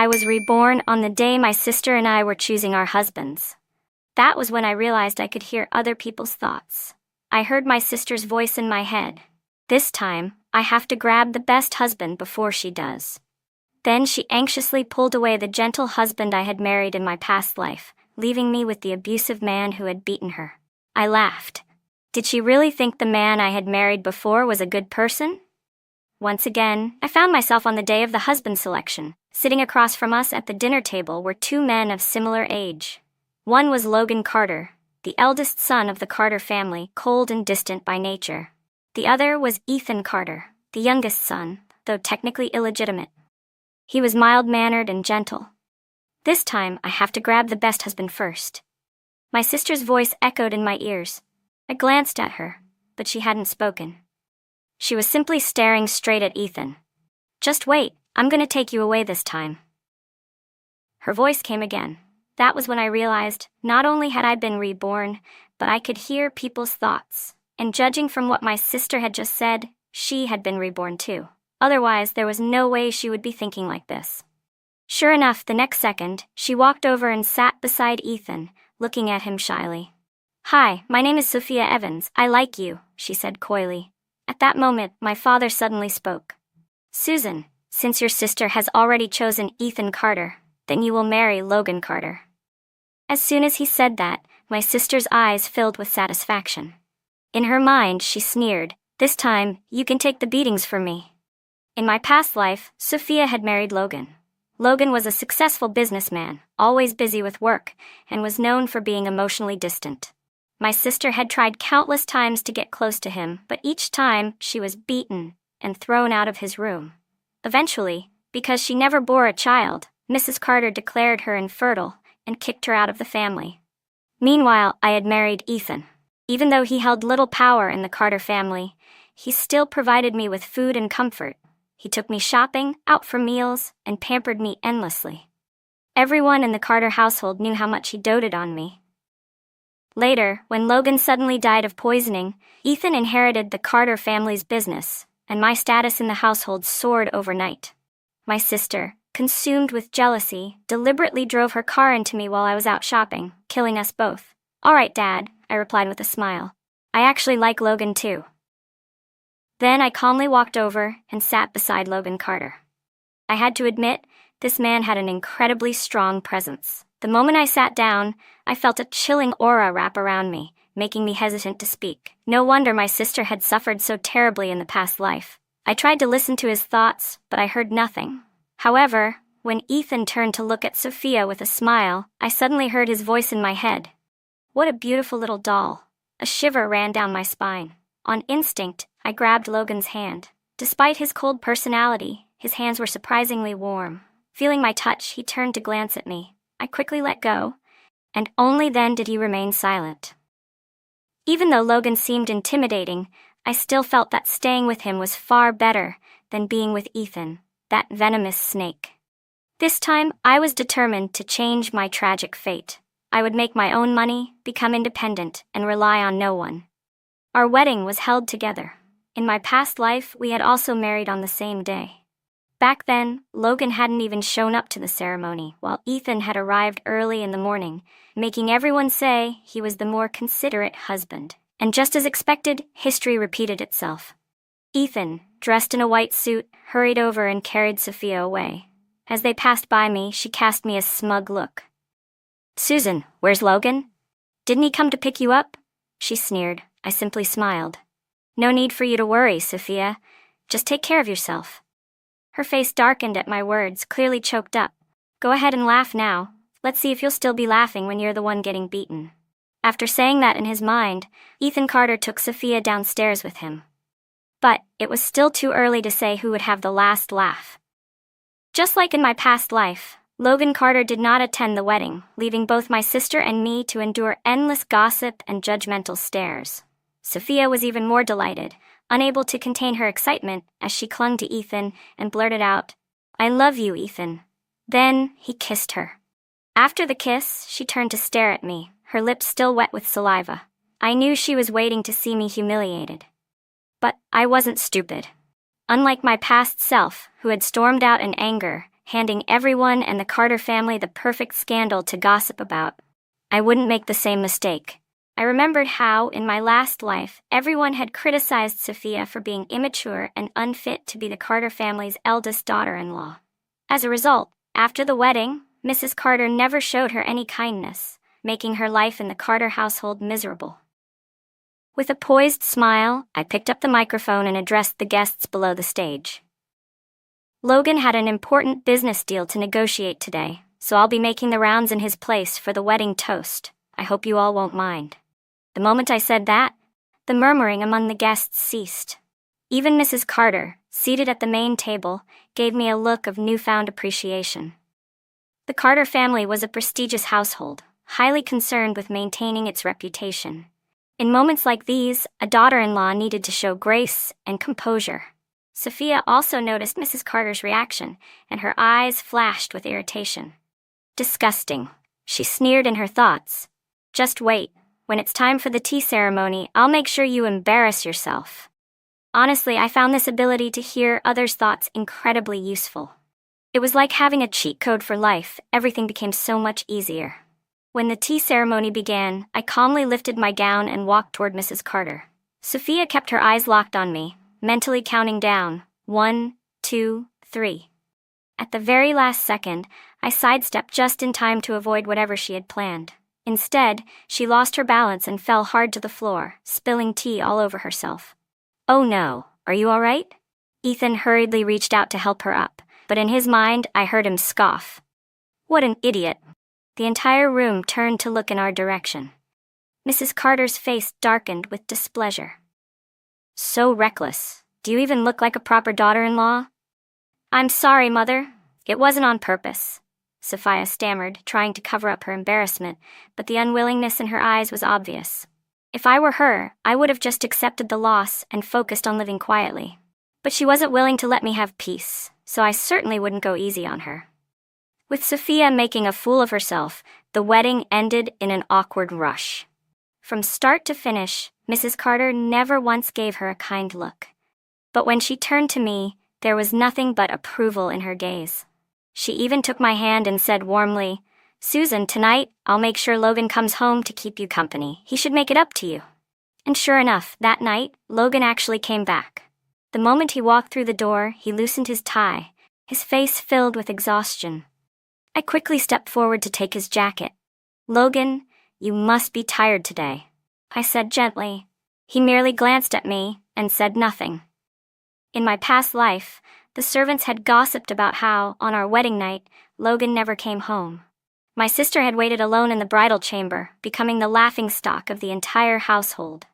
I was reborn on the day my sister and I were choosing our husbands. That was when I realized I could hear other people's thoughts. I heard my sister's voice in my head. This time, I have to grab the best husband before she does. Then she anxiously pulled away the gentle husband I had married in my past life, leaving me with the abusive man who had beaten her. I laughed. Did she really think the man I had married before was a good person? Once again, I found myself on the day of the husband selection. Sitting across from us at the dinner table were two men of similar age. One was Logan Carter, the eldest son of the Carter family, cold and distant by nature. The other was Ethan Carter, the youngest son, though technically illegitimate. He was mild-mannered and gentle. This time, I have to grab the best husband first. My sister's voice echoed in my ears. I glanced at her, but she hadn't spoken. She was simply staring straight at Ethan. "Just wait, I'm gonna take you away this time." Her voice came again. That was when I realized not only had I been reborn, but I could hear people's thoughts. And judging from what my sister had just said, she had been reborn too. Otherwise, there was no way she would be thinking like this. Sure enough, the next second, she walked over and sat beside Ethan, looking at him shyly. "Hi, my name is Sophia Evans. I like you," she said coyly. At that moment, my father suddenly spoke. "Susan, since your sister has already chosen Ethan Carter, then you will marry Logan Carter." As soon as he said that, my sister's eyes filled with satisfaction. In her mind, she sneered, "This time, you can take the beatings for me." In my past life, Sophia had married Logan. Logan was a successful businessman, always busy with work, and was known for being emotionally distant. My sister had tried countless times to get close to him, but each time she was beaten and thrown out of his room. Eventually, because she never bore a child, Mrs. Carter declared her infertile and kicked her out of the family. Meanwhile, I had married Ethan. Even though he held little power in the Carter family, he still provided me with food and comfort. He took me shopping, out for meals, and pampered me endlessly. Everyone in the Carter household knew how much he doted on me. Later, when Logan suddenly died of poisoning, Ethan inherited the Carter family's business, and my status in the household soared overnight. My sister, consumed with jealousy, deliberately drove her car into me while I was out shopping, killing us both. "All right, Dad," I replied with a smile. "I actually like Logan too." Then I calmly walked over and sat beside Logan Carter. I had to admit, this man had an incredibly strong presence. The moment I sat down, I felt a chilling aura wrap around me, making me hesitant to speak. No wonder my sister had suffered so terribly in the past life. I tried to listen to his thoughts, but I heard nothing. However, when Ethan turned to look at Sophia with a smile, I suddenly heard his voice in my head. "What a beautiful little doll." A shiver ran down my spine. On instinct, I grabbed Logan's hand. Despite his cold personality, his hands were surprisingly warm. Feeling my touch, he turned to glance at me. I quickly let go, and only then did he remain silent. Even though Logan seemed intimidating, I still felt that staying with him was far better than being with Ethan, that venomous snake. This time, I was determined to change my tragic fate. I would make my own money, become independent, and rely on no one. Our wedding was held together. In my past life, we had also married on the same day. Back then, Logan hadn't even shown up to the ceremony, while Ethan had arrived early in the morning, making everyone say he was the more considerate husband. And just as expected, history repeated itself. Ethan, dressed in a white suit, hurried over and carried Sophia away. As they passed by me, she cast me a smug look. "Susan, where's Logan? Didn't he come to pick you up?" She sneered. I simply smiled. "No need for you to worry, Sophia. Just take care of yourself." Her face darkened at my words, clearly choked up. "Go ahead and laugh now. Let's see if you'll still be laughing when you're the one getting beaten." After saying that in his mind, Ethan Carter took Sophia downstairs with him. But it was still too early to say who would have the last laugh. Just like in my past life, Logan Carter did not attend the wedding, leaving both my sister and me to endure endless gossip and judgmental stares. Sophia was even more delighted, unable to contain her excitement as she clung to Ethan and blurted out, "I love you, Ethan." Then he kissed her. After the kiss, she turned to stare at me, her lips still wet with saliva. I knew she was waiting to see me humiliated. But I wasn't stupid. Unlike my past self, who had stormed out in anger, handing everyone and the Carter family the perfect scandal to gossip about. I wouldn't make the same mistake. I remembered how, in my last life, everyone had criticized Sophia for being immature and unfit to be the Carter family's eldest daughter-in-law. As a result, after the wedding, Mrs. Carter never showed her any kindness, making her life in the Carter household miserable. With a poised smile, I picked up the microphone and addressed the guests below the stage. Logan had an important business deal to negotiate today, so I'll be making the rounds in his place for the wedding toast. I hope you all won't mind. The moment I said that, the murmuring among the guests ceased. Even Mrs. Carter, seated at the main table, gave me a look of newfound appreciation. The Carter family was a prestigious household, highly concerned with maintaining its reputation. In moments like these, a daughter-in-law needed to show grace and composure. Sophia also noticed Mrs. Carter's reaction, and her eyes flashed with irritation. Disgusting, she sneered in her thoughts. Just wait. When it's time for the tea ceremony, I'll make sure you embarrass yourself. Honestly, I found this ability to hear others' thoughts incredibly useful. It was like having a cheat code for life. Everything became so much easier. When the tea ceremony began, I calmly lifted my gown and walked toward Mrs. Carter. Sophia kept her eyes locked on me, mentally counting down, 1, 2, 3. At the very last second, I sidestepped just in time to avoid whatever she had planned. Instead, she lost her balance and fell hard to the floor, spilling tea all over herself. "Oh no, are you all right?" Ethan hurriedly reached out to help her up, but in his mind, I heard him scoff. "What an idiot." The entire room turned to look in our direction. Mrs. Carter's face darkened with displeasure. "So reckless. Do you even look like a proper daughter-in-law?" "I'm sorry, Mother. It wasn't on purpose," Sophia stammered, trying to cover up her embarrassment, but the unwillingness in her eyes was obvious. If I were her, I would have just accepted the loss and focused on living quietly. But she wasn't willing to let me have peace, so I certainly wouldn't go easy on her. With Sophia making a fool of herself, the wedding ended in an awkward rush. From start to finish, Mrs. Carter never once gave her a kind look. But when she turned to me, there was nothing but approval in her gaze. She even took my hand and said warmly, "Susan, tonight, I'll make sure Logan comes home to keep you company. He should make it up to you." And sure enough, that night, Logan actually came back. The moment he walked through the door, he loosened his tie, his face filled with exhaustion. I quickly stepped forward to take his jacket. "Logan, you must be tired today," I said gently. He merely glanced at me and said nothing. In my past life, the servants had gossiped about how, on our wedding night, Logan never came home. My sister had waited alone in the bridal chamber, becoming the laughingstock of the entire household.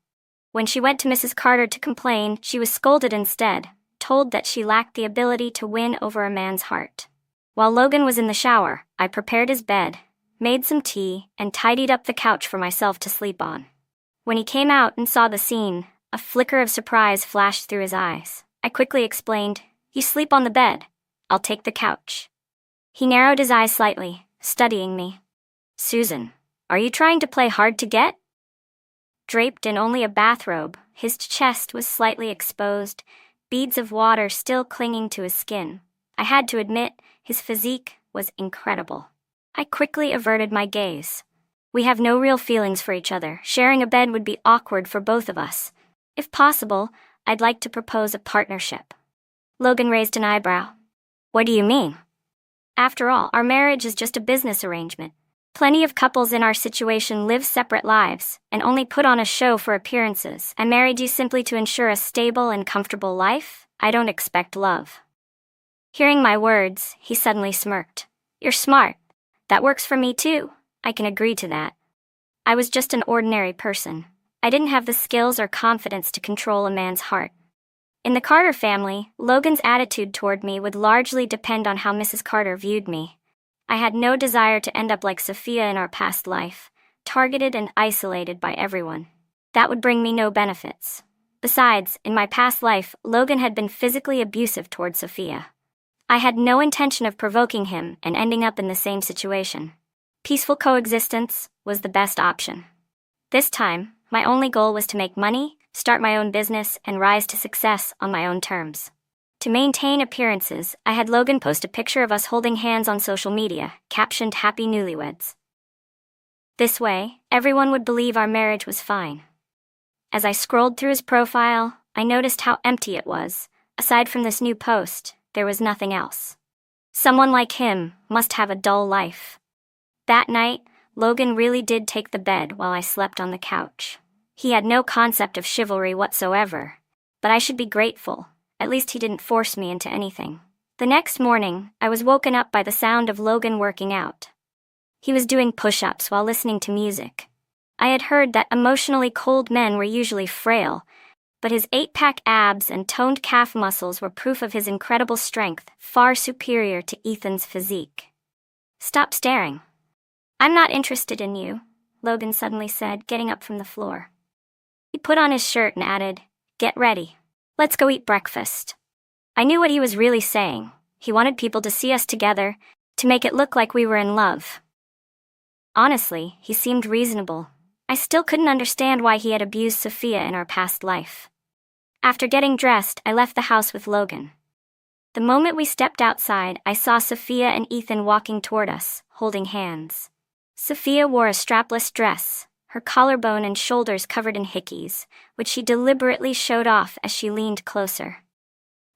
When she went to Mrs. Carter to complain, she was scolded instead, told that she lacked the ability to win over a man's heart. While Logan was in the shower, I prepared his bed, made some tea, and tidied up the couch for myself to sleep on. When he came out and saw the scene, a flicker of surprise flashed through his eyes. I quickly explained, "You sleep on the bed. I'll take the couch." He narrowed his eyes slightly, studying me. "Susan, are you trying to play hard to get?" Draped in only a bathrobe, his chest was slightly exposed, beads of water still clinging to his skin. I had to admit, his physique was incredible. I quickly averted my gaze. We have no real feelings for each other. Sharing a bed would be awkward for both of us. If possible, I'd like to propose a partnership. Logan raised an eyebrow. "What do you mean?" "After all, our marriage is just a business arrangement. Plenty of couples in our situation live separate lives and only put on a show for appearances. I married you simply to ensure a stable and comfortable life. I don't expect love." Hearing my words, he suddenly smirked. "You're smart. That works for me too. I can agree to that. I was just an ordinary person. I didn't have the skills or confidence to control a man's heart." In the Carter family, Logan's attitude toward me would largely depend on how Mrs. Carter viewed me. I had no desire to end up like Sophia in our past life, targeted and isolated by everyone. That would bring me no benefits. Besides, in my past life, Logan had been physically abusive toward Sophia. I had no intention of provoking him and ending up in the same situation. Peaceful coexistence was the best option. This time, my only goal was to make money, start my own business, and rise to success on my own terms. To maintain appearances, I had Logan post a picture of us holding hands on social media, captioned Happy Newlyweds. This way, everyone would believe our marriage was fine. As I scrolled through his profile, I noticed how empty it was. Aside from this new post, there was nothing else. Someone like him must have a dull life. That night, Logan really did take the bed while I slept on the couch. He had no concept of chivalry whatsoever, but I should be grateful. At least he didn't force me into anything. The next morning, I was woken up by the sound of Logan working out. He was doing push-ups while listening to music. I had heard that emotionally cold men were usually frail, but his 8-pack abs and toned calf muscles were proof of his incredible strength, far superior to Ethan's physique. "Stop staring. I'm not interested in you," Logan suddenly said, getting up from the floor. He put on his shirt and added, "Get ready. Let's go eat breakfast." I knew what he was really saying. He wanted people to see us together, to make it look like we were in love. Honestly, he seemed reasonable. I still couldn't understand why he had abused Sophia in our past life. After getting dressed, I left the house with Logan. The moment we stepped outside, I saw Sophia and Ethan walking toward us, holding hands. Sophia wore a strapless dress, her collarbone and shoulders covered in hickeys, which she deliberately showed off as she leaned closer.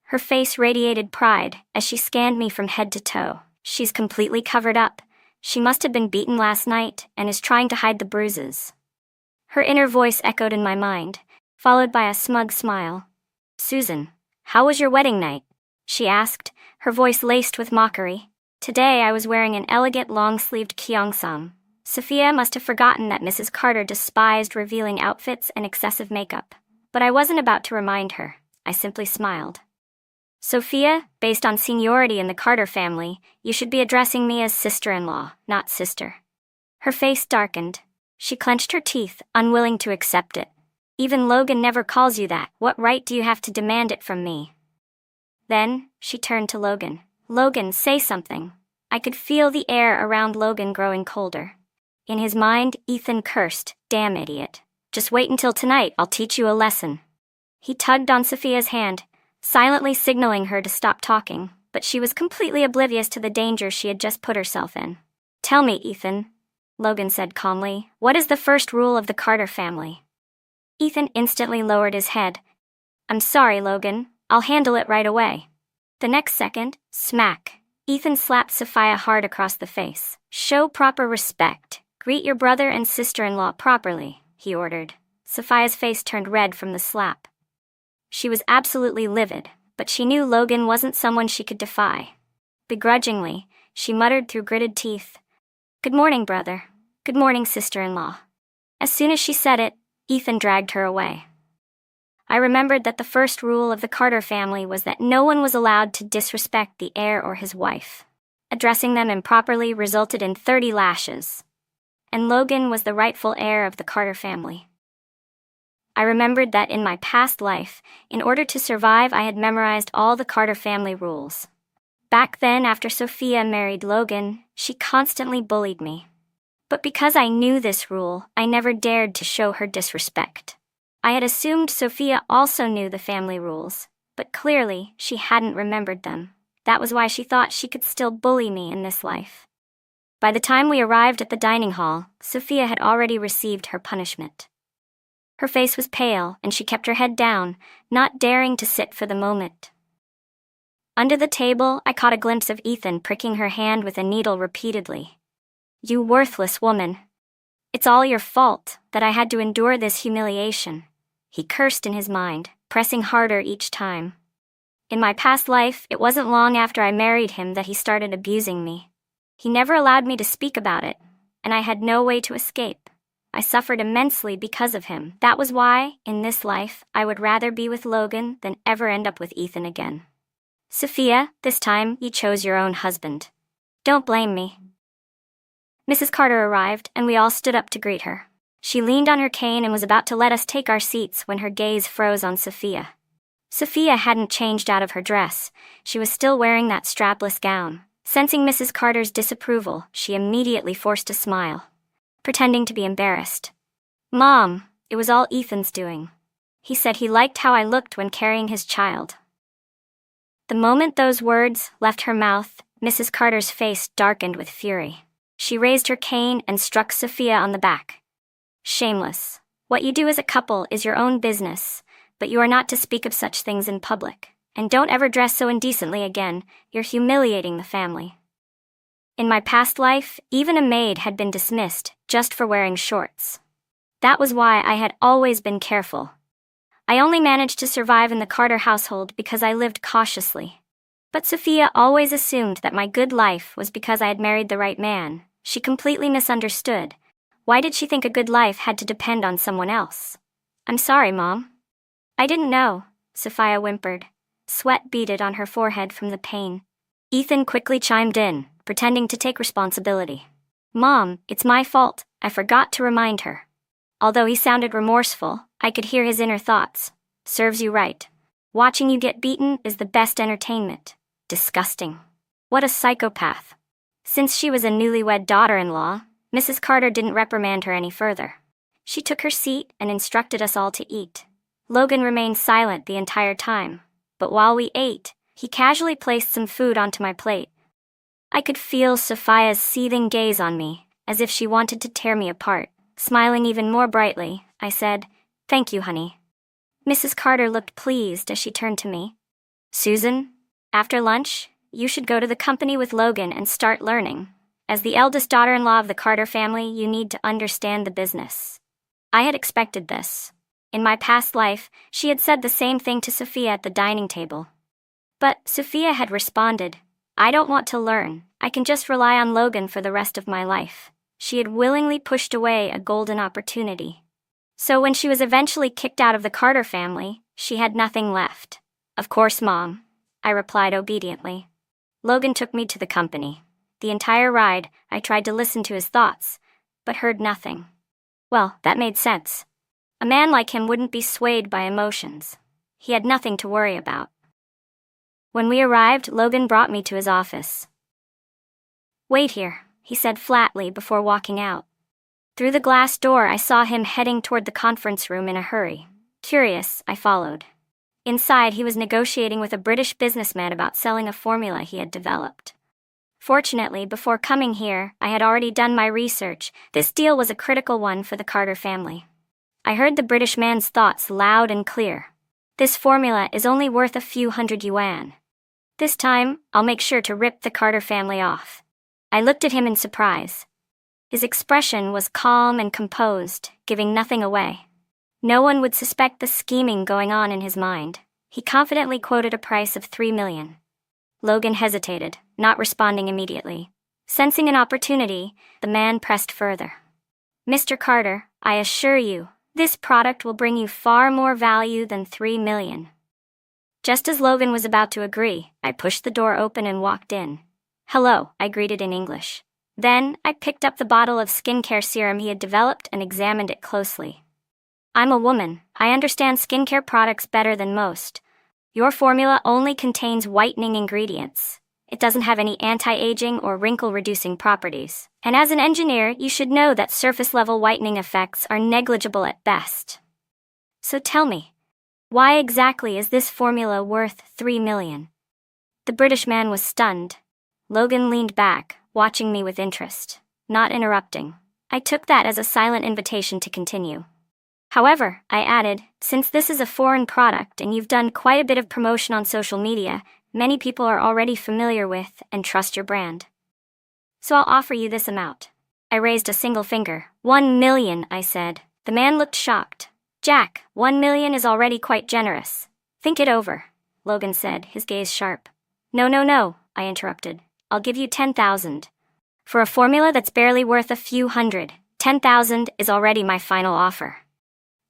Her face radiated pride as she scanned me from head to toe. "She's completely covered up. She must have been beaten last night and is trying to hide the bruises." Her inner voice echoed in my mind, followed by a smug smile. "Susan, how was your wedding night?" she asked, her voice laced with mockery. Today I was wearing an elegant long-sleeved kyongsam. Sophia must have forgotten that Mrs. Carter despised revealing outfits and excessive makeup. But I wasn't about to remind her. I simply smiled. "Sophia, based on seniority in the Carter family, you should be addressing me as sister-in-law, not sister." Her face darkened. She clenched her teeth, unwilling to accept it. "Even Logan never calls you that. What right do you have to demand it from me?" Then, she turned to Logan. "Logan, say something." I could feel the air around Logan growing colder. In his mind, Ethan cursed, "Damn idiot. Just wait until tonight, I'll teach you a lesson." He tugged on Sophia's hand, silently signaling her to stop talking, but she was completely oblivious to the danger she had just put herself in. "Tell me, Ethan," Logan said calmly, "what is the first rule of the Carter family?" Ethan instantly lowered his head. "I'm sorry, Logan. I'll handle it right away." The next second, smack, Ethan slapped Sophia hard across the face. "Show proper respect. Greet your brother and sister-in-law properly," he ordered. Sophia's face turned red from the slap. She was absolutely livid, but she knew Logan wasn't someone she could defy. Begrudgingly, she muttered through gritted teeth, "Good morning, brother. Good morning, sister-in-law." As soon as she said it, Ethan dragged her away. I remembered that the first rule of the Carter family was that no one was allowed to disrespect the heir or his wife. Addressing them improperly resulted in 30 lashes. And Logan was the rightful heir of the Carter family. I remembered that in my past life, in order to survive, I had memorized all the Carter family rules. Back then, after Sophia married Logan, she constantly bullied me. But because I knew this rule, I never dared to show her disrespect. I had assumed Sophia also knew the family rules, but clearly she hadn't remembered them. That was why she thought she could still bully me in this life. By the time we arrived at the dining hall, Sophia had already received her punishment. Her face was pale, and she kept her head down, not daring to sit for the moment. Under the table, I caught a glimpse of Ethan pricking her hand with a needle repeatedly. "You worthless woman. It's all your fault that I had to endure this humiliation," he cursed in his mind, pressing harder each time. In my past life, it wasn't long after I married him that he started abusing me. He never allowed me to speak about it, and I had no way to escape. I suffered immensely because of him. That was why, in this life, I would rather be with Logan than ever end up with Ethan again. "Sophia, this time you chose your own husband. Don't blame me." Mrs. Carter arrived, and we all stood up to greet her. She leaned on her cane and was about to let us take our seats when her gaze froze on Sophia. Sophia hadn't changed out of her dress. She was still wearing that strapless gown. Sensing Mrs. Carter's disapproval, she immediately forced a smile, pretending to be embarrassed. "Mom, it was all Ethan's doing. He said he liked how I looked when carrying his child." The moment those words left her mouth, Mrs. Carter's face darkened with fury. She raised her cane and struck Sophia on the back. Shameless. What you do as a couple is your own business, but you are not to speak of such things in public. And don't ever dress so indecently again. You're humiliating the family. In my past life, even a maid had been dismissed just for wearing shorts. That was why I had always been careful. I only managed to survive in the Carter household because I lived cautiously. But Sophia always assumed that my good life was because I had married the right man. She completely misunderstood. Why did she think a good life had to depend on someone else? I'm sorry, Mom. I didn't know, Sophia whimpered. Sweat beaded on her forehead from the pain. Ethan quickly chimed in, pretending to take responsibility. Mom, it's my fault. I forgot to remind her. Although he sounded remorseful, I could hear his inner thoughts. Serves you right. Watching you get beaten is the best entertainment. Disgusting. What a psychopath. Since she was a newlywed daughter-in-law, Mrs. Carter didn't reprimand her any further. She took her seat and instructed us all to eat. Logan remained silent the entire time, but while we ate, he casually placed some food onto my plate. I could feel Sophia's seething gaze on me, as if she wanted to tear me apart. Smiling even more brightly, I said, "Thank you, honey." Mrs. Carter looked pleased as she turned to me. "Susan, after lunch, you should go to the company with Logan and start learning. As the eldest daughter-in-law of the Carter family, you need to understand the business." I had expected this. In my past life, she had said the same thing to Sophia at the dining table. But Sophia had responded, "I don't want to learn. I can just rely on Logan for the rest of my life." She had willingly pushed away a golden opportunity. So when she was eventually kicked out of the Carter family, she had nothing left. "Of course, Mom," I replied obediently. Logan took me to the company. The entire ride, I tried to listen to his thoughts, but heard nothing. Well, that made sense. A man like him wouldn't be swayed by emotions. He had nothing to worry about. When we arrived, Logan brought me to his office. "Wait here," he said flatly before walking out. Through the glass door, I saw him heading toward the conference room in a hurry. Curious, I followed. Inside, he was negotiating with a British businessman about selling a formula he had developed. Fortunately, before coming here, I had already done my research. This deal was a critical one for the Carter family. I heard the British man's thoughts loud and clear. "This formula is only worth a few hundred yuan. This time, I'll make sure to rip the Carter family off." I looked at him in surprise. His expression was calm and composed, giving nothing away. No one would suspect the scheming going on in his mind. He confidently quoted a price of 3 million. Logan hesitated, not responding immediately. Sensing an opportunity, the man pressed further. "Mr. Carter, I assure you, this product will bring you far more value than 3 million. Just as Logan was about to agree, I pushed the door open and walked in. "Hello," I greeted in English. Then, I picked up the bottle of skincare serum he had developed and examined it closely. "I'm a woman. I understand skincare products better than most. Your formula only contains whitening ingredients. It doesn't have any anti-aging or wrinkle-reducing properties. And as an engineer, you should know that surface-level whitening effects are negligible at best. So tell me, why exactly is this formula worth 3 million? The British man was stunned. Logan leaned back, watching me with interest, not interrupting. I took that as a silent invitation to continue. "However," I added, "since this is a foreign product and you've done quite a bit of promotion on social media, many people are already familiar with and trust your brand. So I'll offer you this amount." I raised a single finger. 1 million, I said. The man looked shocked. "Jack, 1 million is already quite generous. Think it over," Logan said, his gaze sharp. No, I interrupted. "I'll give you 10,000. For a formula that's barely worth a few hundred, 10,000 is already my final offer."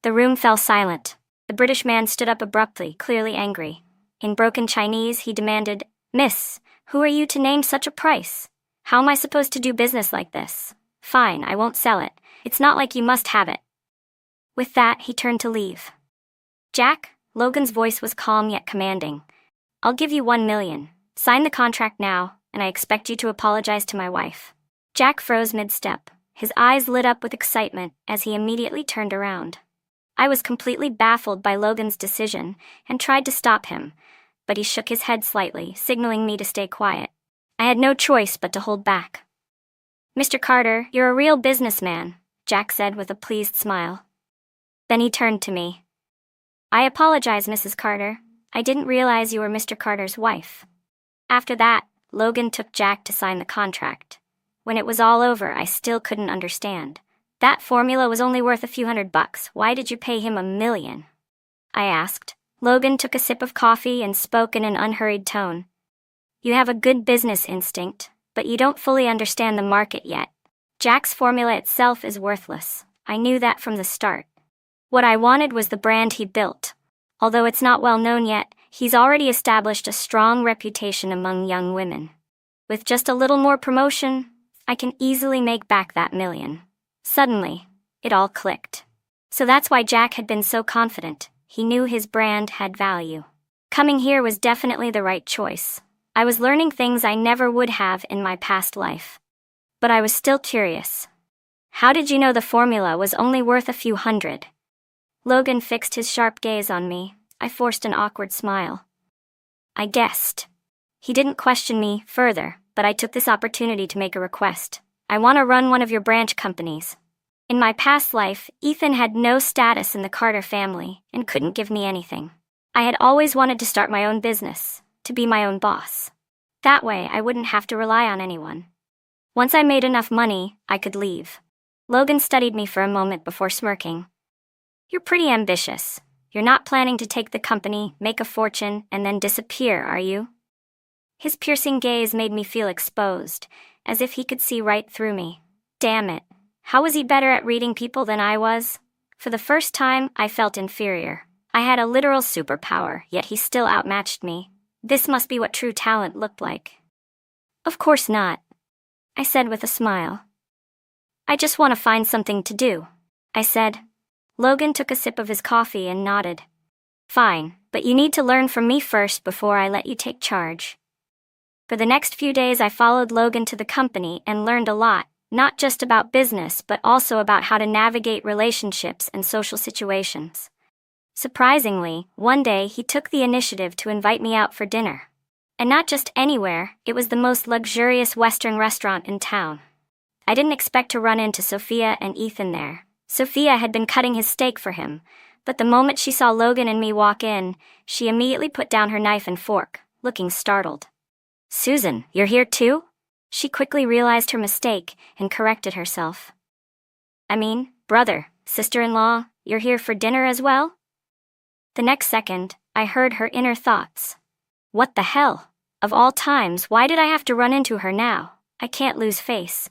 The room fell silent. The British man stood up abruptly, clearly angry. In broken Chinese, he demanded, "Miss, who are you to name such a price? How am I supposed to do business like this? Fine, I won't sell it. It's not like you must have it." With that, he turned to leave. "Jack," Logan's voice was calm yet commanding. "I'll give you 1 million. Sign the contract now, and I expect you to apologize to my wife." Jack froze mid-step. His eyes lit up with excitement as he immediately turned around. I was completely baffled by Logan's decision and tried to stop him, but he shook his head slightly, signaling me to stay quiet. I had no choice but to hold back. "Mr. Carter, you're a real businessman," Jack said with a pleased smile. Then he turned to me. "I apologize, Mrs. Carter. I didn't realize you were Mr. Carter's wife." After that, Logan took Jack to sign the contract. When it was all over, I still couldn't understand. "That formula was only worth a few $100. Why did you pay him $1 million?" I asked. Logan took a sip of coffee and spoke in an unhurried tone. "You have a good business instinct, but you don't fully understand the market yet. Jack's formula itself is worthless. I knew that from the start. What I wanted was the brand he built. Although it's not well known yet, he's already established a strong reputation among young women. With just a little more promotion, I can easily make back that $1 million. Suddenly, it all clicked. So that's why Jack had been so confident. He knew his brand had value. Coming here was definitely the right choice. I was learning things I never would have in my past life. But I was still curious. "How did you know the formula was only worth a few $100?" Logan fixed his sharp gaze on me. I forced an awkward smile. "I guessed." He didn't question me further, but I took this opportunity to make a request. "I want to run one of your branch companies." In my past life, Ethan had no status in the Carter family and couldn't give me anything. I had always wanted to start my own business, to be my own boss. That way, I wouldn't have to rely on anyone. Once I made enough money, I could leave. Logan studied me for a moment before smirking. "You're pretty ambitious. You're not planning to take the company, make a fortune, and then disappear, are you?" His piercing gaze made me feel exposed, as if he could see right through me. Damn it. How was he better at reading people than I was? For the first time, I felt inferior. I had a literal superpower, yet he still outmatched me. This must be what true talent looked like. "Of course not," I said with a smile. "I just want to find something to do," I said. Logan took a sip of his coffee and nodded. "Fine, but you need to learn from me first before I let you take charge." For the next few days I followed Logan to the company and learned a lot, not just about business but also about how to navigate relationships and social situations. Surprisingly, one day he took the initiative to invite me out for dinner. And not just anywhere, it was the most luxurious Western restaurant in town. I didn't expect to run into Sophia and Ethan there. Sophia had been cutting his steak for him, but the moment she saw Logan and me walk in, she immediately put down her knife and fork, looking startled. "Susan, you're here too?" She quickly realized her mistake and corrected herself. "I mean, brother, sister-in-law, you're here for dinner as well?" The next second, I heard her inner thoughts. What the hell? Of all times, why did I have to run into her now? I can't lose face.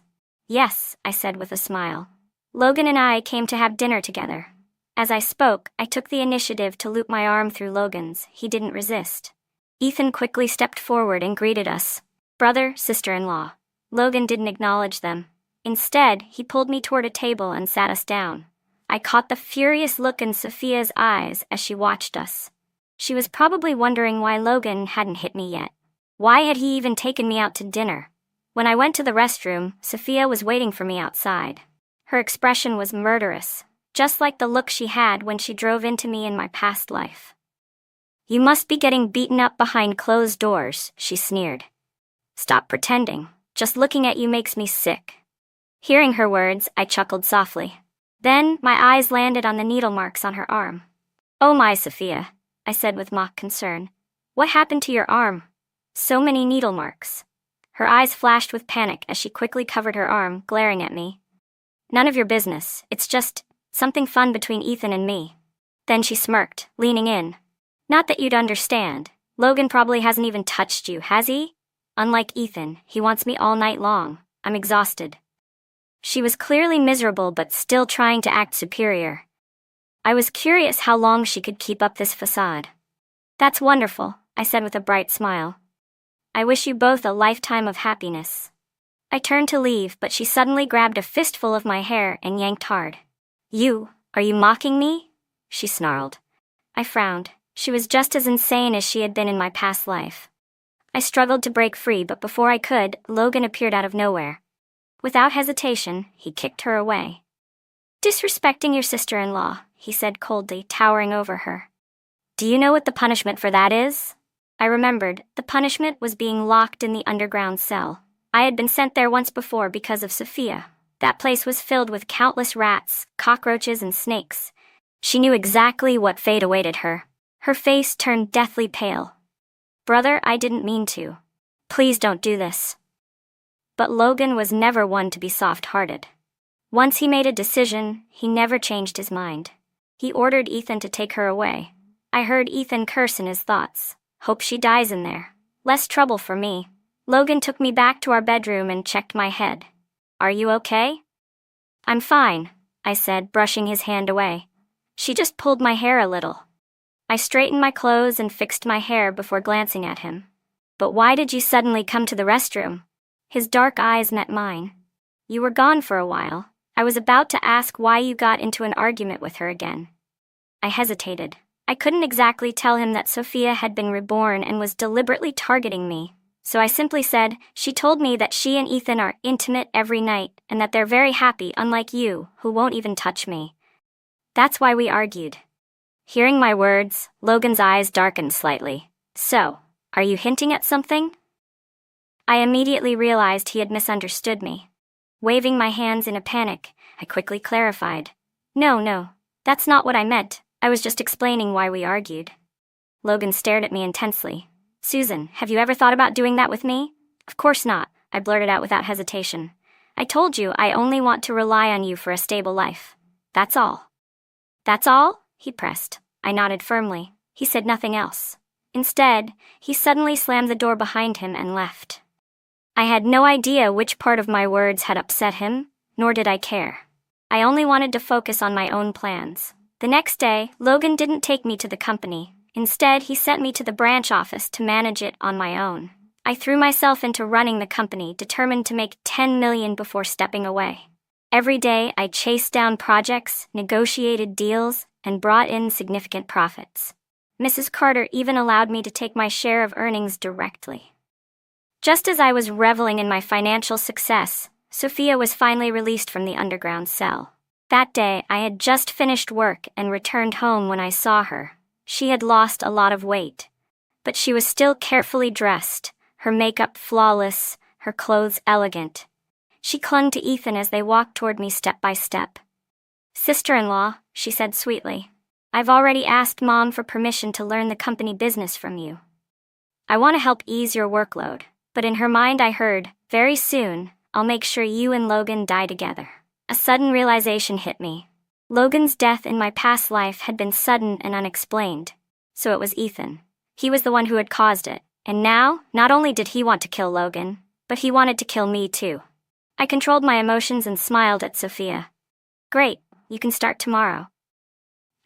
"Yes," I said with a smile. "Logan and I came to have dinner together." As I spoke, I took the initiative to loop my arm through Logan's. He didn't resist. Ethan quickly stepped forward and greeted us. Brother, sister-in-law. Logan didn't acknowledge them. Instead, he pulled me toward a table and sat us down. I caught the furious look in Sophia's eyes as she watched us. She was probably wondering why Logan hadn't hit me yet. Why had he even taken me out to dinner? When I went to the restroom, Sophia was waiting for me outside. Her expression was murderous, just like the look she had when she drove into me in my past life. "You must be getting beaten up behind closed doors," she sneered. "Stop pretending. Just looking at you makes me sick." Hearing her words, I chuckled softly. Then, my eyes landed on the needle marks on her arm. "Oh my, Sophia," I said with mock concern. "What happened to your arm? So many needle marks." Her eyes flashed with panic as she quickly covered her arm, glaring at me. "None of your business. It's just something fun between Ethan and me." Then she smirked, leaning in. "Not that you'd understand. Logan probably hasn't even touched you, has he? Unlike Ethan, he wants me all night long. I'm exhausted." She was clearly miserable but still trying to act superior. I was curious how long she could keep up this facade. "That's wonderful," I said with a bright smile. "I wish you both a lifetime of happiness." I turned to leave, but she suddenly grabbed a fistful of my hair and yanked hard. Are you mocking me?" she snarled. I frowned. She was just as insane as she had been in my past life. I struggled to break free, but before I could, Logan appeared out of nowhere. Without hesitation, he kicked her away. "Disrespecting your sister-in-law," he said coldly, towering over her. "Do you know what the punishment for that is?" I remembered the punishment was being locked in the underground cell. I had been sent there once before because of Sophia. That place was filled with countless rats, cockroaches, and snakes. She knew exactly what fate awaited her. Her face turned deathly pale. "Brother, I didn't mean to. Please don't do this." But Logan was never one to be soft-hearted. Once he made a decision, he never changed his mind. He ordered Ethan to take her away. I heard Ethan curse in his thoughts. "Hope she dies in there. Less trouble for me." Logan took me back to our bedroom and checked my head. "Are you okay?" "I'm fine," I said, brushing his hand away. "She just pulled my hair a little." I straightened my clothes and fixed my hair before glancing at him. "But why did you suddenly come to the restroom?" His dark eyes met mine. "You were gone for a while. I was about to ask why you got into an argument with her again." I hesitated. I couldn't exactly tell him that Sophia had been reborn and was deliberately targeting me. So I simply said, "She told me that she and Ethan are intimate every night and that they're very happy, unlike you, who won't even touch me. That's why we argued." Hearing my words, Logan's eyes darkened slightly. "So, are you hinting at something?" I immediately realized he had misunderstood me. Waving my hands in a panic, I quickly clarified. No, that's not what I meant. I was just explaining why we argued." Logan stared at me intensely. "Susan, have you ever thought about doing that with me?" "Of course not," I blurted out without hesitation. "I told you I only want to rely on you for a stable life. That's all." "That's all?" he pressed. I nodded firmly. He said nothing else. Instead, he suddenly slammed the door behind him and left. I had no idea which part of my words had upset him, nor did I care. I only wanted to focus on my own plans. The next day, Logan didn't take me to the company. Instead, he sent me to the branch office to manage it on my own. I threw myself into running the company, determined to make $10 million before stepping away. Every day, I chased down projects, negotiated deals, and brought in significant profits. Mrs. Carter even allowed me to take my share of earnings directly. Just as I was reveling in my financial success, Sophia was finally released from the underground cell. That day, I had just finished work and returned home when I saw her. She had lost a lot of weight, but she was still carefully dressed, her makeup flawless, her clothes elegant. She clung to Ethan as they walked toward me step by step. "Sister-in-law," she said sweetly, "I've already asked Mom for permission to learn the company business from you. I want to help ease your workload." But in her mind I heard, "Very soon, I'll make sure you and Logan die together." A sudden realization hit me. Logan's death in my past life had been sudden and unexplained. So it was Ethan. He was the one who had caused it. And now, not only did he want to kill Logan, but he wanted to kill me too. I controlled my emotions and smiled at Sophia. "Great, you can start tomorrow."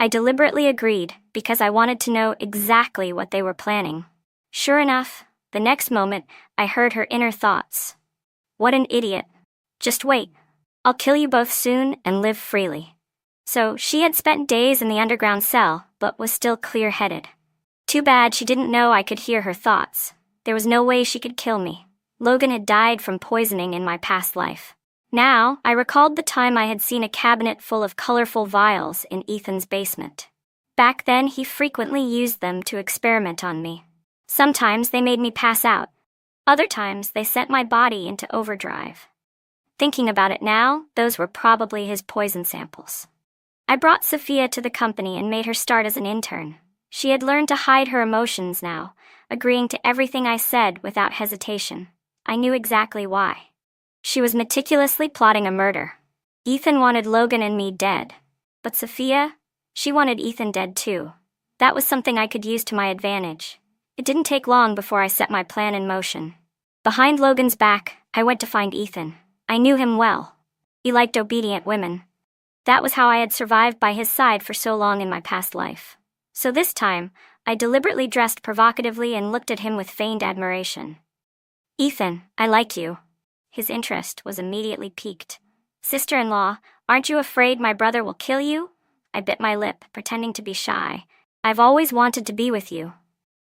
I deliberately agreed because I wanted to know exactly what they were planning. Sure enough, the next moment, I heard her inner thoughts. "What an idiot. Just wait. I'll kill you both soon and live freely." So she had spent days in the underground cell, but was still clear-headed. Too bad she didn't know I could hear her thoughts. There was no way she could kill me. Logan had died from poisoning in my past life. Now, I recalled the time I had seen a cabinet full of colorful vials in Ethan's basement. Back then, he frequently used them to experiment on me. Sometimes they made me pass out. Other times, they sent my body into overdrive. Thinking about it now, those were probably his poison samples. I brought Sophia to the company and made her start as an intern. She had learned to hide her emotions now, agreeing to everything I said without hesitation. I knew exactly why. She was meticulously plotting a murder. Ethan wanted Logan and me dead. But Sophia, she wanted Ethan dead too. That was something I could use to my advantage. It didn't take long before I set my plan in motion. Behind Logan's back, I went to find Ethan. I knew him well. He liked obedient women. That was how I had survived by his side for so long in my past life. So this time, I deliberately dressed provocatively and looked at him with feigned admiration. "Ethan, I like you." His interest was immediately piqued. "Sister-in-law, aren't you afraid my brother will kill you?" I bit my lip, pretending to be shy. "I've always wanted to be with you."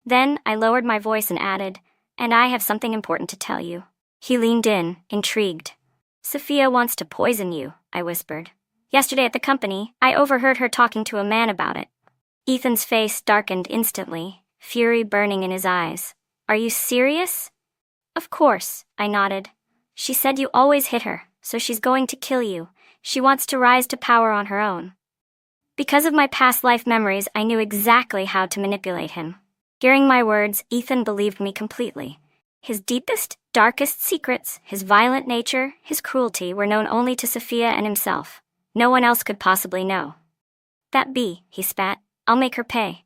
Then I lowered my voice and added, "And I have something important to tell you." He leaned in, intrigued. "Sophia wants to poison you," I whispered. "Yesterday at the company, I overheard her talking to a man about it." Ethan's face darkened instantly, fury burning in his eyes. Are you serious? Of course, I nodded. She said you always hit her, so she's going to kill you. She wants to rise to power on her own. Because of my past life memories, I knew exactly how to manipulate him. Hearing my words, Ethan believed me completely. His deepest, darkest secrets, his violent nature, his cruelty were known only to Sophia and himself. No one else could possibly know. That bee, he spat. I'll make her pay.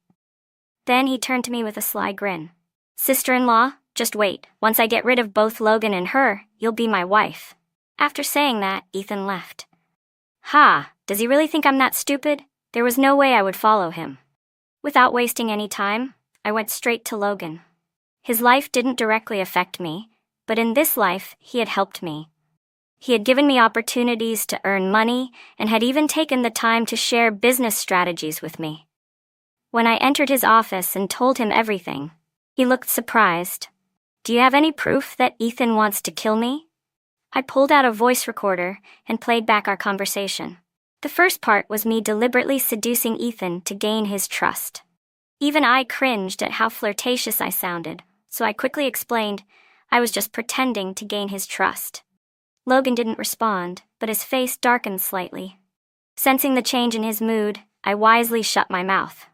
Then he turned to me with a sly grin. Sister-in-law, just wait. Once I get rid of both Logan and her, you'll be my wife. After saying that, Ethan left. Ha, does he really think I'm that stupid? There was no way I would follow him. Without wasting any time, I went straight to Logan. His life didn't directly affect me, but in this life, he had helped me. He had given me opportunities to earn money and had even taken the time to share business strategies with me. When I entered his office and told him everything, he looked surprised. Do you have any proof that Ethan wants to kill me? I pulled out a voice recorder and played back our conversation. The first part was me deliberately seducing Ethan to gain his trust. Even I cringed at how flirtatious I sounded, so I quickly explained I was just pretending to gain his trust. Logan didn't respond, but his face darkened slightly. Sensing the change in his mood, I wisely shut my mouth.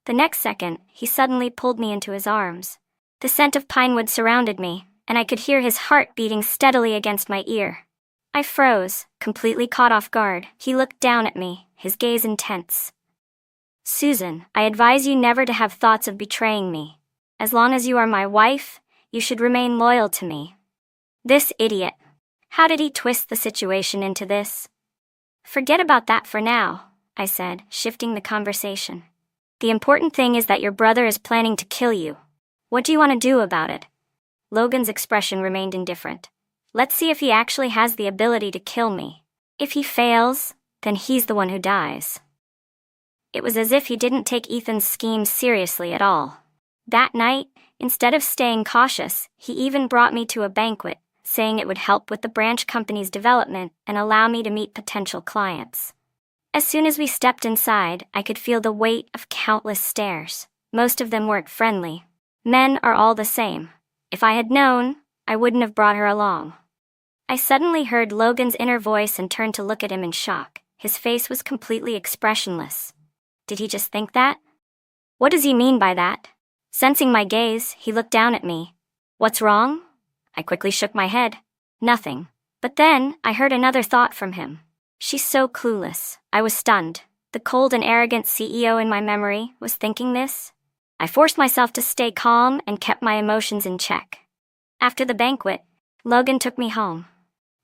The next second, he suddenly pulled me into his arms. The scent of pinewood surrounded me, and I could hear his heart beating steadily against my ear. I froze, completely caught off guard. He looked down at me, his gaze intense. Susan, I advise you never to have thoughts of betraying me. As long as you are my wife, you should remain loyal to me. This idiot. How did he twist the situation into this? Forget about that for now, I said, shifting the conversation. The important thing is that your brother is planning to kill you. What do you want to do about it? Logan's expression remained indifferent. Let's see if he actually has the ability to kill me. If he fails, then he's the one who dies. It was as if he didn't take Ethan's scheme seriously at all. That night, instead of staying cautious, he even brought me to a banquet, saying it would help with the branch company's development and allow me to meet potential clients. As soon as we stepped inside, I could feel the weight of countless stares. Most of them weren't friendly. Men are all the same. If I had known, I wouldn't have brought her along. I suddenly heard Logan's inner voice and turned to look at him in shock. His face was completely expressionless. Did he just think that? What does he mean by that? Sensing my gaze, he looked down at me. What's wrong? I quickly shook my head. Nothing. But then, I heard another thought from him. She's so clueless. I was stunned. The cold and arrogant CEO in my memory was thinking this. I forced myself to stay calm and kept my emotions in check. After the banquet, Logan took me home.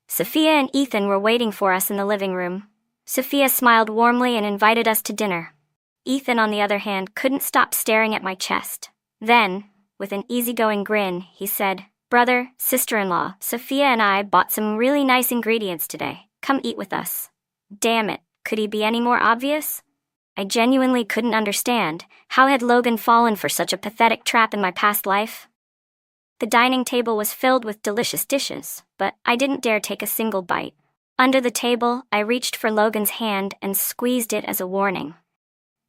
Sophia and Ethan were waiting for us in the living room. Sophia smiled warmly and invited us to dinner. Ethan, on the other hand, couldn't stop staring at my chest. Then, with an easygoing grin, he said, Brother, sister-in-law, Sophia and I bought some really nice ingredients today. Come eat with us. Damn it, could he be any more obvious? I genuinely couldn't understand. How had Logan fallen for such a pathetic trap in my past life? The dining table was filled with delicious dishes, but I didn't dare take a single bite. Under the table, I reached for Logan's hand and squeezed it as a warning.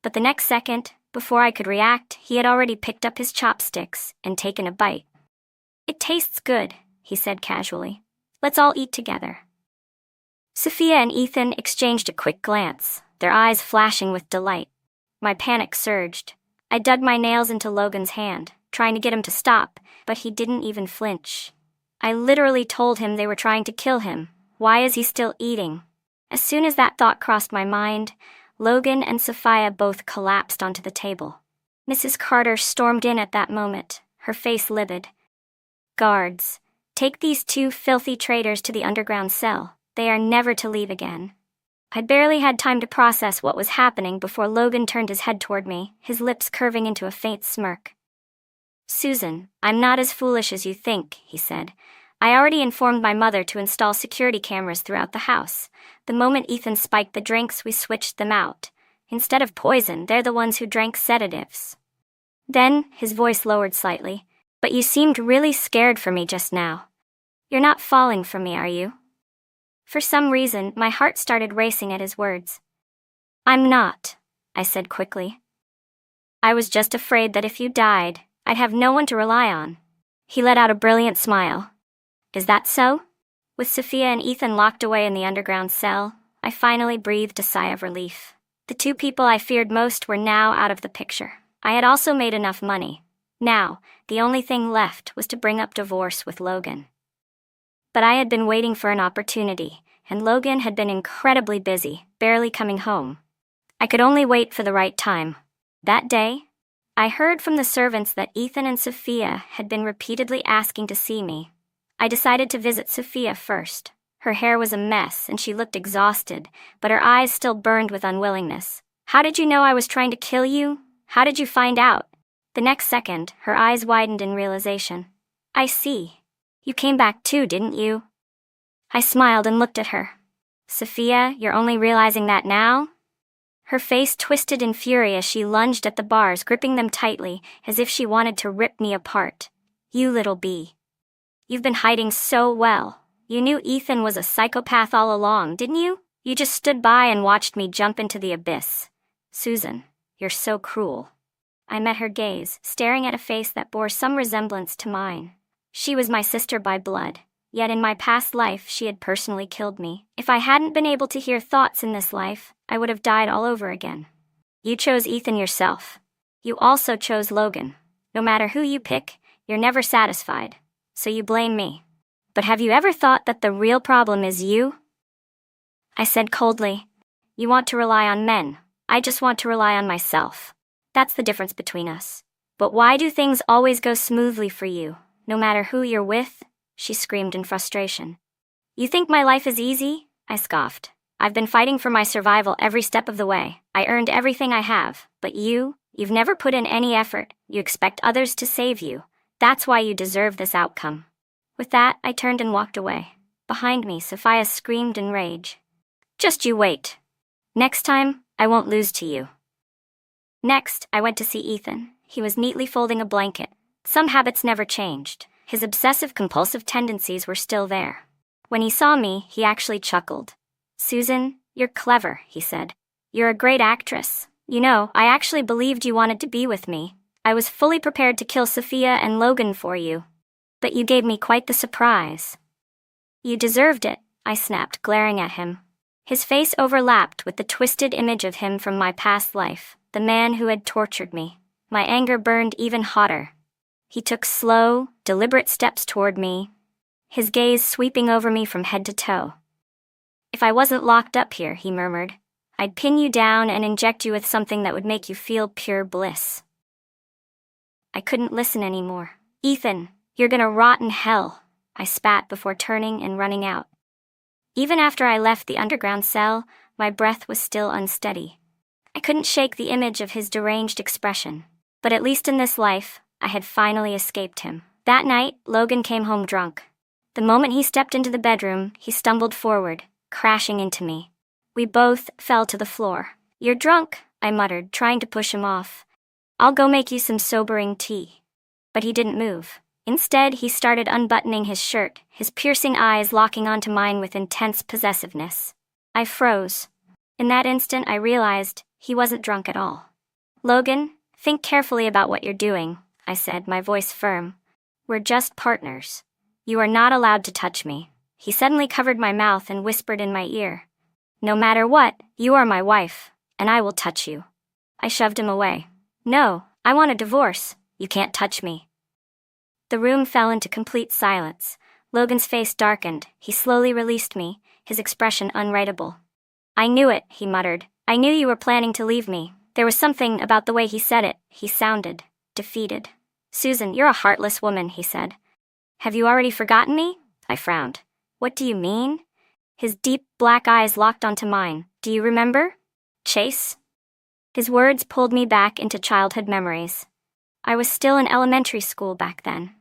But the next second, before I could react, he had already picked up his chopsticks and taken a bite. It tastes good, he said casually. Let's all eat together. Sophia and Ethan exchanged a quick glance, their eyes flashing with delight. My panic surged. I dug my nails into Logan's hand, trying to get him to stop, but he didn't even flinch. I literally told him they were trying to kill him. Why is he still eating? As soon as that thought crossed my mind, Logan and Sophia both collapsed onto the table. Mrs. Carter stormed in at that moment, her face livid. Guards, take these two filthy traitors to the underground cell. They are never to leave again. I'd barely had time to process what was happening before Logan turned his head toward me, his lips curving into a faint smirk. Susan, I'm not as foolish as you think, he said. I already informed my mother to install security cameras throughout the house. The moment Ethan spiked the drinks, we switched them out. Instead of poison, they're the ones who drank sedatives. Then, his voice lowered slightly. But you seemed really scared for me just now. You're not falling for me, are you? For some reason, my heart started racing at his words. I'm not, I said quickly. I was just afraid that if you died, I'd have no one to rely on. He let out a brilliant smile. Is that so? With Sophia and Ethan locked away in the underground cell, I finally breathed a sigh of relief. The two people I feared most were now out of the picture. I had also made enough money. Now, the only thing left was to bring up divorce with Logan. But I had been waiting for an opportunity, and Logan had been incredibly busy, barely coming home. I could only wait for the right time. That day, I heard from the servants that Ethan and Sophia had been repeatedly asking to see me. I decided to visit Sophia first. Her hair was a mess and she looked exhausted, but her eyes still burned with unwillingness. How did you know I was trying to kill you? How did you find out? The next second, her eyes widened in realization. I see. You came back too, didn't you? I smiled and looked at her. Sophia, you're only realizing that now? Her face twisted in fury as she lunged at the bars, gripping them tightly, as if she wanted to rip me apart. You little bee. You've been hiding so well. You knew Ethan was a psychopath all along, didn't you? You just stood by and watched me jump into the abyss. Susan, you're so cruel. I met her gaze, staring at a face that bore some resemblance to mine. She was my sister by blood, yet in my past life she had personally killed me. If I hadn't been able to hear thoughts in this life, I would have died all over again. You chose Ethan yourself. You also chose Logan. No matter who you pick, you're never satisfied. So you blame me. But have you ever thought that the real problem is you? I said coldly, you want to rely on men. I just want to rely on myself. That's the difference between us. But why do things always go smoothly for you, no matter who you're with? She screamed in frustration. You think my life is easy? I scoffed. I've been fighting for my survival every step of the way. I earned everything I have. But you've never put in any effort. You expect others to save you. That's why you deserve this outcome. With that, I turned and walked away. Behind me, Sophia screamed in rage. Just you wait. Next time, I won't lose to you. Next, I went to see Ethan. He was neatly folding a blanket. Some habits never changed. His obsessive-compulsive tendencies were still there. When he saw me, he actually chuckled. Susan, you're clever, he said. You're a great actress. You know, I actually believed you wanted to be with me. I was fully prepared to kill Sophia and Logan for you. But you gave me quite the surprise. You deserved it, I snapped, glaring at him. His face overlapped with the twisted image of him from my past life, the man who had tortured me. My anger burned even hotter. He took slow, deliberate steps toward me, his gaze sweeping over me from head to toe. If I wasn't locked up here, he murmured, I'd pin you down and inject you with something that would make you feel pure bliss. I couldn't listen anymore. Ethan, you're gonna rot in hell, I spat before turning and running out. Even after I left the underground cell, my breath was still unsteady. I couldn't shake the image of his deranged expression. But at least in this life, I had finally escaped him. That night, Logan came home drunk. The moment he stepped into the bedroom, he stumbled forward, crashing into me. We both fell to the floor. You're drunk, I muttered, trying to push him off. I'll go make you some sobering tea. But he didn't move. Instead, he started unbuttoning his shirt, his piercing eyes locking onto mine with intense possessiveness. I froze. In that instant, I realized he wasn't drunk at all. Logan, think carefully about what you're doing, I said, my voice firm. We're just partners. You are not allowed to touch me. He suddenly covered my mouth and whispered in my ear. No matter what, you are my wife, and I will touch you. I shoved him away. No, I want a divorce. You can't touch me. The room fell into complete silence. Logan's face darkened. He slowly released me, his expression unwritable. I knew it, he muttered. I knew you were planning to leave me. There was something about the way he said it. He sounded defeated. Susan, you're a heartless woman, he said. Have you already forgotten me? I frowned. What do you mean? His deep black eyes locked onto mine. Do you remember? Chase? His words pulled me back into childhood memories. I was still in elementary school back then.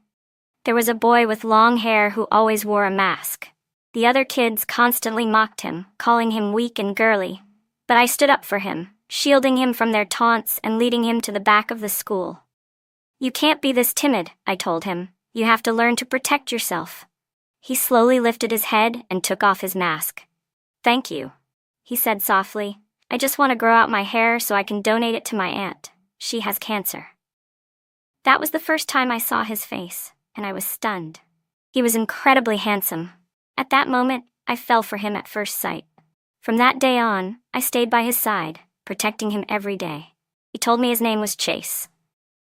There was a boy with long hair who always wore a mask. The other kids constantly mocked him, calling him weak and girly. But I stood up for him, shielding him from their taunts and leading him to the back of the school. You can't be this timid, I told him. You have to learn to protect yourself. He slowly lifted his head and took off his mask. Thank you, he said softly. I just want to grow out my hair so I can donate it to my aunt. She has cancer. That was the first time I saw his face, and I was stunned. He was incredibly handsome. At that moment, I fell for him at first sight. From that day on, I stayed by his side, protecting him every day. He told me his name was Chase.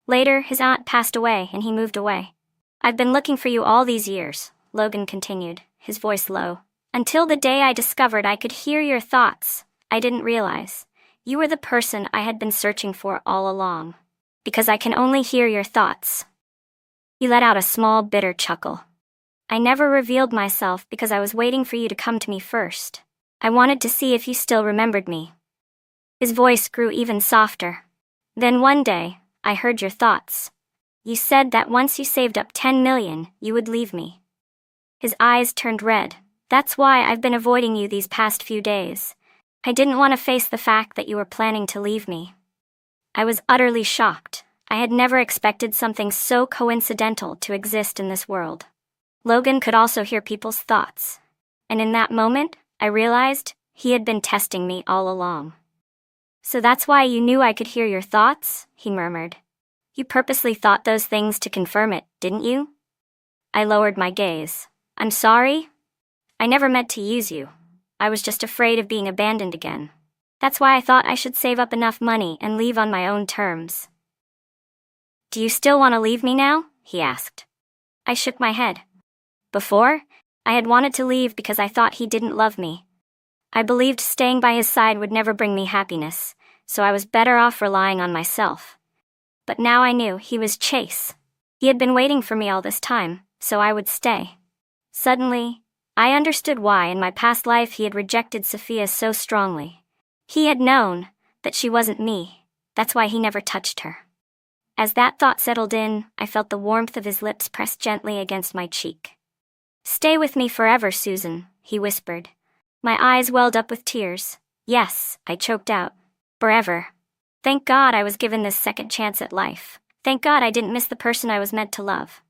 Later, his aunt passed away and he moved away. I've been looking for you all these years, Logan continued, his voice low. Until the day I discovered I could hear your thoughts, I didn't realize. You were the person I had been searching for all along. Because I can only hear your thoughts. He let out a small, bitter chuckle. I never revealed myself because I was waiting for you to come to me first. I wanted to see if you still remembered me. His voice grew even softer. Then one day, I heard your thoughts. You said that once you saved up 10 million, you would leave me. His eyes turned red. That's why I've been avoiding you these past few days. I didn't want to face the fact that you were planning to leave me. I was utterly shocked. I had never expected something so coincidental to exist in this world. Logan could also hear people's thoughts. And in that moment, I realized he had been testing me all along. So that's why you knew I could hear your thoughts? He murmured. You purposely thought those things to confirm it, didn't you? I lowered my gaze. I'm sorry? I never meant to use you. I was just afraid of being abandoned again. That's why I thought I should save up enough money and leave on my own terms. Do you still want to leave me now? He asked. I shook my head. Before, I had wanted to leave because I thought he didn't love me. I believed staying by his side would never bring me happiness, so I was better off relying on myself. But now I knew he was Chase. He had been waiting for me all this time, so I would stay. Suddenly, I understood why in my past life he had rejected Sophia so strongly. He had known that she wasn't me. That's why he never touched her. As that thought settled in, I felt the warmth of his lips press gently against my cheek. Stay with me forever, Susan, he whispered. My eyes welled up with tears. Yes, I choked out. Forever. Thank God I was given this second chance at life. Thank God I didn't miss the person I was meant to love.